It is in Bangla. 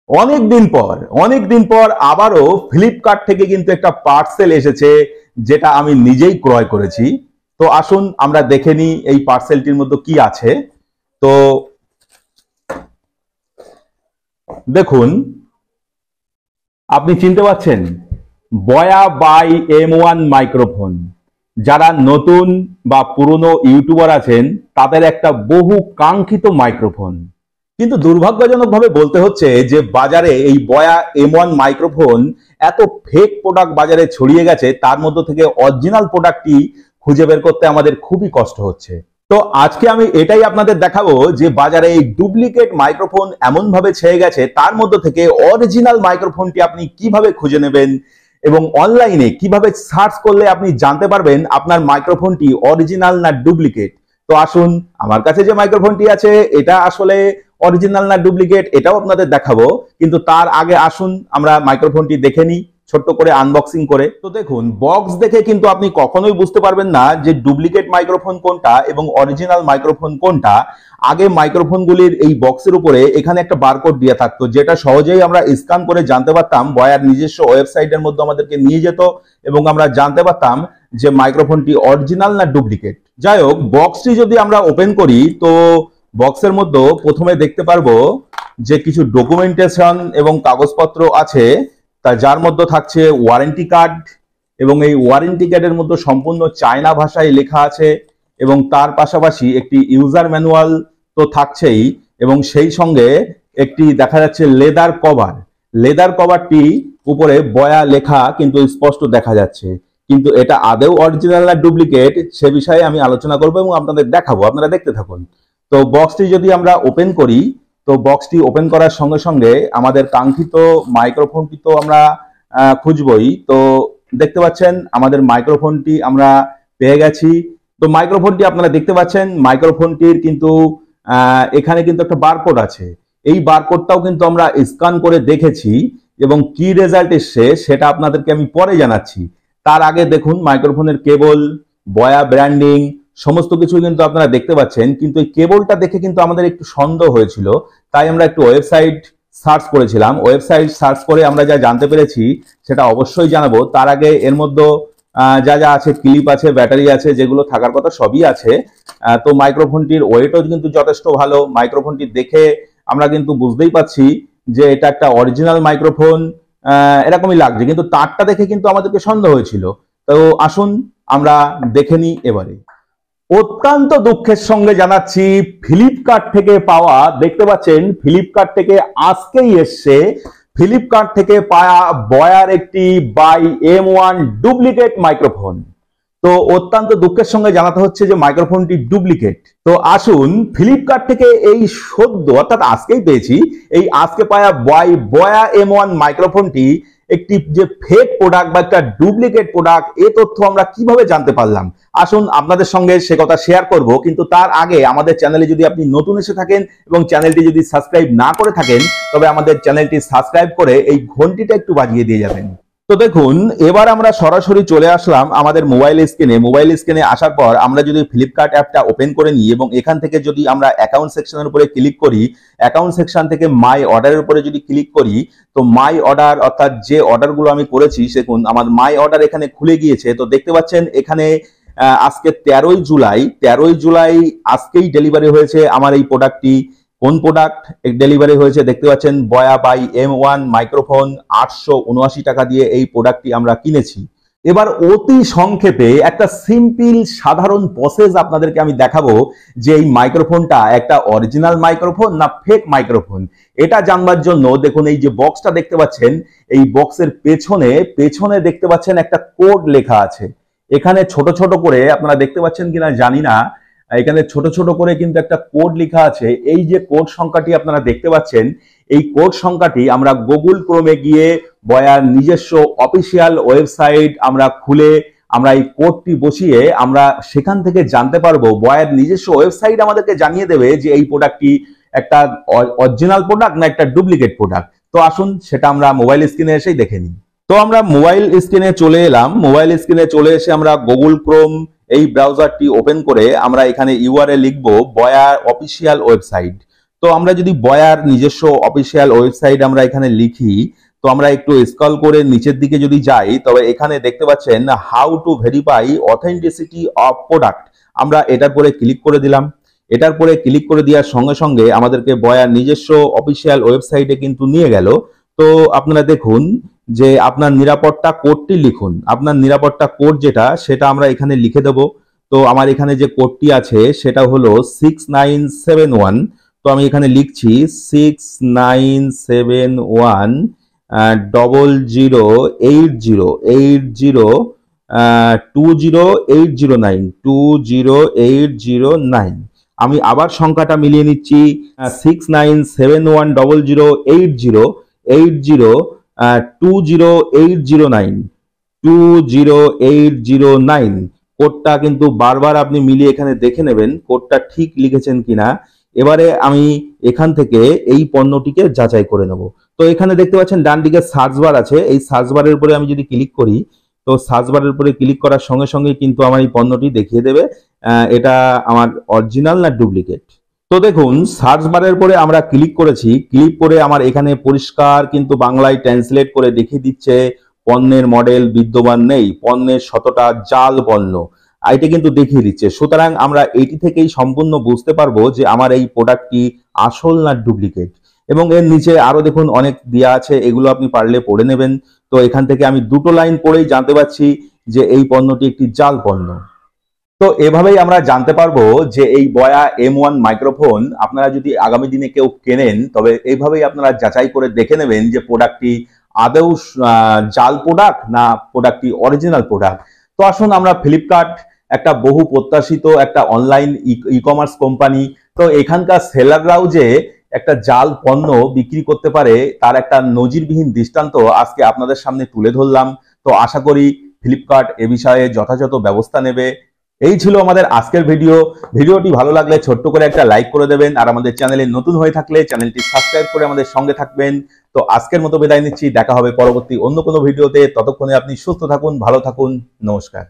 অনেক দিন পর আবারও ফ্লিপকার্ট থেকে কিন্তু একটা পার্সেল এসেছে, যেটা আমি নিজেই ক্রয় করেছি। তো আসুন আমরা দেখে নিই এই পার্সেলটির মধ্যে কি আছে। তো দেখুন, আপনি চিনতে পারছেন বয়া বাই M1 মাইক্রোফোন। যারা নতুন বা পুরনো ইউটিউবার আছেন তাদের একটা বহু কাঙ্ক্ষিত মাইক্রোফোন। কিন্তু দুর্ভাগ্যজনকভাবে বলতে হচ্ছে যে বাজারে এই বয়া M1 মাইক্রোফোন এত ফেক প্রোডাক্ট বাজারে ছড়িয়ে গেছে, তার মধ্য থেকে অরিজিনাল প্রোডাক্টটি খুঁজে বের করতে আমাদের খুবই কষ্ট হচ্ছে। তো আজকে আমি এটাই আপনাদের দেখাবো যে বাজারে এই ডুপ্লিকেট মাইক্রোফোন এমন ভাবে ছেয়ে গেছে, তার মধ্য থেকে অরিজিনাল মাইক্রোফোনটি আপনি কিভাবে খুঁজে নেবেন এবং অনলাইনে কিভাবে সার্চ করলে আপনি জানতে পারবেন আপনার মাইক্রোফোনটি অরিজিনাল না ডুপ্লিকেট। তো আসুন, আমার কাছে যে মাইক্রোফোনটি আছে এটা আসলে অরিজিনাল না ডুপ্লিকেট এটাও আপনাদের দেখাবো, কিন্তু তার আগে আসুন আমরা মাইক্রোফোনটি দেখে নিই ছোট্ট করে আনবক্সিং করে। তো দেখুন, বক্স দেখে কিন্তু আপনি কখনোই বুঝতে পারবেন না যে ডুপ্লিকেট মাইক্রোফোন কোনটা এবং অরিজিনাল মাইক্রোফোন কোনটা। আগে মাইক্রোফোনগুলির এই বক্সের উপরে এখানে একটা বারকোড দেওয়া থাকতো, যেটা সহজেই আমরা স্ক্যান করে জানতে পারতাম। বয়ার নিজস্ব ওয়েবসাইটের মধ্যে আমাদেরকে নিয়ে যেত এবং আমরা জানতে পারতাম যে মাইক্রোফোনটি অরিজিনাল না ডুপ্লিকেট। যাই হোক, বক্সটি যদি আমরা ওপেন করি তো বক্সের মধ্যে প্রথমে দেখতে পারবো যে কিছু ডকুমেন্টেশন এবং কাগজপত্র আছে, তা যার মধ্যে থাকছে ওয়ারেন্টি কার্ড, এবং এই ওয়ারেন্টি কার্ডের মধ্যে সম্পূর্ণ চায়না ভাষায় লেখা আছে, এবং তার পাশাপাশি একটি ইউজার ম্যানুয়াল তো থাকছেই, এবং সেই সঙ্গে একটি দেখা যাচ্ছে লেদার কভার। লেদার কভারটি উপরে বয়া লেখা কিন্তু স্পষ্ট দেখা যাচ্ছে, কিন্তু এটা আদৌ অরিজিনাল না ডুপ্লিকেট সে বিষয়ে আমি আলোচনা করবো এবং আপনাদের দেখাবো, আপনারা দেখতে থাকুন। তো বক্সটি যদি আমরা ওপেন করি, তো বক্সটি ওপেন করার সঙ্গে সঙ্গে আমাদের কাঙ্ক্ষিত মাইক্রোফোনটি তো আমরা খুঁজবই। তো দেখতে পাচ্ছেন আমাদের মাইক্রোফোনটি আমরা পেয়ে গেছি। তো মাইক্রোফোনটি আপনারা দেখতে পাচ্ছেন, মাইক্রোফোনটির কিন্তু এখানে কিন্তু একটা বারকোড আছে। এই বারকোডটাও কিন্তু আমরা স্ক্যান করে দেখেছি এবং কি রেজাল্ট এসছে সেটা আপনাদেরকে আমি পরে জানাচ্ছি। তার আগে দেখুন, মাইক্রোফোনের কেবল, বয়া ব্র্যান্ডিং সমস্ত কিছু কিন্তু আপনারা দেখতে পাচ্ছেন, কিন্তু এই কেবলটা দেখে কিন্তু আমাদের একটু সন্দেহ হয়েছিল, তাই আমরা একটু ওয়েবসাইট সার্চ করেছিলাম। ওয়েবসাইট সার্চ করে আমরা যা জানতে পেরেছি সেটা অবশ্যই জানাবো। তার আগে এর মধ্যে যা যা আছে, ক্লিপ আছে, ব্যাটারি আছে, যেগুলো থাকার কথা সবই আছে। তো মাইক্রোফোনটির ওয়েটও কিন্তু যথেষ্ট ভালো। মাইক্রোফোনটি দেখে আমরা কিন্তু বুঝতেই পারছি যে এটা একটা অরিজিনাল মাইক্রোফোন এরকমই লাগছে, কিন্তু তারটা দেখে কিন্তু আমাদেরকে সন্দেহ হয়েছিল। তো আসুন আমরা দেখে নিই এবারে। অত্যন্ত দুঃখের সঙ্গে জানাচ্ছি, ফ্লিপকার্ট থেকে পাওয়া, দেখতে পাচ্ছেন ফ্লিপকার্ট থেকে আজকেই এসছে, ফ্লিপকার্ট থেকে পাওয়া বয়ার একটি বাই M1 ডুপ্লিকেট মাইক্রোফোন। তো অত্যন্ত দুঃখের সঙ্গে জানাতে হচ্ছে যে মাইক্রোফোনটি ডুপ্লিকেট। তো আসুন, ফ্লিপকার্ট থেকে এই সদ্য অর্থাৎ আজকেই পেয়েছি, এই আজকে পাওয়া বয়া M1 মাইক্রোফোনটি একটি যে ফেক প্রোডাক্ট বা একটা ডুপ্লিকেট প্রোডাক্ট, এ তথ্য আমরা কিভাবে জানতে পারলাম আসুন আপনাদের সঙ্গে সে কথা শেয়ার করব। কিন্তু তার আগে আমাদের চ্যানেলে যদি আপনি নতুন এসে থাকেন এবং চ্যানেলটি যদি সাবস্ক্রাইব না করে থাকেন, তবে আমাদের চ্যানেলটি সাবস্ক্রাইব করে এই ঘন্টিটা একটু বাজিয়ে দিয়ে যাবেন। তো দেখুন, এবার আমরা সরাসরি চলে আসলাম আমাদের মোবাইল স্ক্রিনে। মোবাইল স্ক্রিনে আসার পর আমরা যদি ফ্লিপকার্ট অ্যাপটা ওপেন করে নিই এবং এখান থেকে যদি আমরা অ্যাকাউন্ট সেকশনের উপরে ক্লিক করি, অ্যাকাউন্ট সেকশন থেকে মাই অর্ডারের উপরে যদি ক্লিক করি, তো মাই অর্ডার অর্থাৎ যে অর্ডারগুলো আমি করেছি, দেখুন আমার মাই অর্ডার এখানে খুলে গিয়েছে। তো দেখতে পাচ্ছেন এখানে আজকে 13ই জুলাই আজকেই ডেলিভারি হয়েছে আমার এই প্রোডাক্টটি। কোন প্রোডাক্ট ডেলিভারি হয়েছে দেখতে পাচ্ছেন, বয়া বাই M1 মাইক্রোফোন 879 টাকা দিয়ে এই প্রোডাক্টটি আমরা কিনেছি। এবার অতি সংক্ষেপে একটা সিম্পল সাধারণ প্রসেস আপনাদেরকে আমি দেখাবো যে এই মাইক্রোফোনটা একটা অরিজিনাল মাইক্রোফোন না ফেক মাইক্রোফোন। এটা জানবার জন্য দেখুন, এই যে বক্সটা দেখতে পাচ্ছেন, এই বক্সের পেছনে দেখতে পাচ্ছেন একটা কোড লেখা আছে। এখানে ছোট ছোট করে আপনারা দেখতে পাচ্ছেন কিনা জানি না, এখানে ছোট ছোট করে কিন্তু একটা কোড লেখা আছে। এই যে কোড সংখ্যাটি আপনারা দেখতে পাচ্ছেন, এই কোড সংখ্যাটি আমরা গুগল ক্রোমে গিয়ে বয়ার নিজস্ব অফিসিয়াল ওয়েবসাইট আমরা খুলে আমরা এই কোডটি বসিয়ে আমরা সেখান থেকে জানতে পারবো। বয়ার নিজস্ব ওয়েবসাইট আমাদেরকে জানিয়ে দেবে যে এই প্রোডাক্টটি একটা অরিজিনাল প্রোডাক্ট না একটা ডুপ্লিকেট প্রোডাক্ট। তো আসুন সেটা আমরা মোবাইল স্ক্রিনে এসেই দেখে নিই। তো আমরা মোবাইল স্ক্রিনে চলে এলাম। মোবাইল স্ক্রিনে চলে এসে আমরা গুগল ক্রোম এই ব্রাউজারটি ওপেন করে আমরা এখানে ইউআরএল লিখবো বয়ার অফিসিয়াল ওয়েবসাইট। তো আমরা যদি বয়ার নিজস্ব অফিসিয়াল ওয়েবসাইট আমরা এখানে লিখি, তো আমরা একটু স্ক্রল করে নিচের দিকে যদি যাই, তবে এখানে দেখতে পাচ্ছেন how to verify authenticity of product. আমরা এটার পরে ক্লিক করে দিলাম। এটার পরে ক্লিক করে দেওয়ার সঙ্গে সঙ্গে আমাদেরকে বয়ার নিজস্ব অফিসিয়াল ওয়েবসাইটে কিন্তু নিয়ে গেল। তো আপনারা দেখুন যে আপনার নিরাপত্তা কোডটি লিখুন। আপনার নিরাপত্তা কোড যেটা, সেটা আমরা এখানে লিখে দেব। তো আমার এখানে যে কোডটি আছে সেটা হলো 6971। তো আমি এখানে লিখছি 6971 0080208009। আমি আবার সংখ্যাটা মিলিয়ে নিচ্ছি 69710080208009। কোডটা কিন্তু বারবার আপনি মিলিয়ে এখানে দেখে নেবেন কোডটা ঠিক লিখেছেন কিনা। এবারে আমি এখান থেকে এই পণ্যটিকে যাচাই করে নেব। তো এখানে দেখতে পাচ্ছেন ডান দিকে সার্চ বার আছে। এই সার্চ বারের উপরে আমি যদি ক্লিক করি, তো সার্চ বারের উপরে ক্লিক করার সঙ্গে সঙ্গে কিন্তু আমার এই পণ্যটি দেখিয়ে দেবে এটা আমার অরিজিনাল না ডুপ্লিকেট। তো দেখুন সার্চ বারের পরে আমরা ক্লিক করেছি, ক্লিক করে আমার এখানে পরিষ্কার কিন্তু বাংলায় ট্রান্সলেট করে দেখিয়ে দিচ্ছে পণ্যের মডেল বিদ্যমান নেই, পণ্যের শতটা জাল পণ্য, এটা কিন্তু দেখিয়ে দিচ্ছে। সুতরাং আমরা এটি থেকেই সম্পূর্ণ বুঝতে পারবো যে আমার এই প্রোডাক্টটি আসল না ডুপ্লিকেট। এবং এর নিচে আরো দেখুন অনেক দেওয়া আছে, এগুলো আপনি পারলে পড়ে নেবেন। তো এখান থেকে আমি দুটো লাইন পড়েই জানতে পারছি যে এই পণ্যটি একটি জাল পণ্য। তো এভাবেই আমরা জানতে পারবো যে এই বয়া M1 মাইক্রোফোন আপনারা যদি আগামী দিনে কেউ কেনেন, তবে এইভাবেই আপনারা যাচাই করে দেখে নেবেন যে প্রোডাক্টটি আদৌ জাল প্রোডাক্ট না প্রোডাক্টটি অরিজিনাল প্রোডাক্ট। তো আসুন আমরা ফ্লিপকার্ট একটা বহু প্রত্যাশিত একটা অনলাইন ই কমার্স কোম্পানি, তো এখানকার সেলাররাও যে একটা জাল পণ্য বিক্রি করতে পারে তার একটা নজিরবিহীন দৃষ্টান্ত আজকে আপনাদের সামনে তুলে ধরলাম। তো আশা করি ফ্লিপকার্ট এ বিষয়ে যথাযথ ব্যবস্থা নেবে। এই ছিল আমাদের আজকের ভিডিও। ভিডিওটি ভালো লাগলে ছোট্ট করে একটা লাইক করে দেবেন, আর আমাদের চ্যানেলে নতুন হয়ে থাকলে চ্যানেলটি সাবস্ক্রাইব করে আমাদের সঙ্গে থাকবেন। তো আজকের মতো বিদায় নিচ্ছি, দেখা হবে পরবর্তী অন্য কোনো ভিডিওতে। ততক্ষণে আপনি সুস্থ থাকুন, ভালো থাকুন, নমস্কার।